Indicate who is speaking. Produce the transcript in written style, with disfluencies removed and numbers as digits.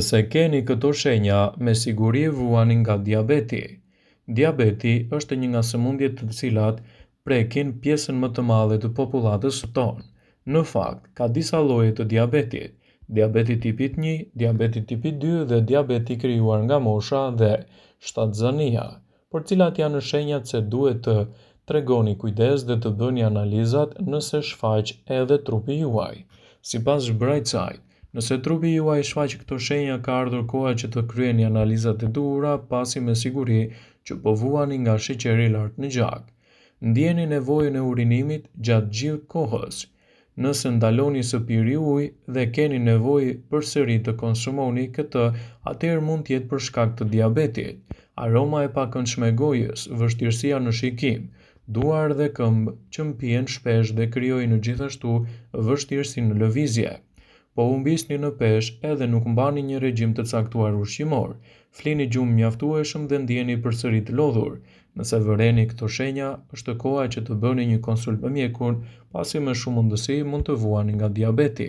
Speaker 1: Nëse keni këto shenja, me siguri vuani nga diabeti. Diabeti është një nga sëmundjet të cilat prekin pjesën më të madhe të popullatës tonë. Në fakt, ka disa lloje të diabetit: diabeti tipit 1, diabeti tipit 2 dhe diabeti krijuar nga mosha dhe shtatzania, por cilat janë shenjat se duhet të tregoni kujdes dhe të bëni analizat nëse shfaq edhe trupi juaj. Sipas shërbëjtësaj, nëse trupi juaj shfaq këto shenja, ka ardhur koha që të kryeni analizat e duhura, pasi me siguri që po vuani nga sheqeri i lartë në gjak. Ndjeni nevojën e urinimit gjatë gjithë kohës. Nëse ndaloni së piri ujë dhe keni nevojë përsëri të konsumoni këtë, atëherë mund të jetë për shkak të diabetit. Aroma e pakëndshme e gojës, vështirësia në shikim, duar dhe këmbë që mpihen shpesh dhe krijojnë gjithashtu vështirësi në lëvizje. Po humbisni në peshë edhe nuk mbani një regjim të caktuar ushqimor, flini gjumë mjaftueshëm dhe ndjeni përsëri të lodhur. Nëse vëreni këto shenja, është koha që të bëni një konsult me mjekun, pasi me shumë mundësi mund të vuani nga diabeti.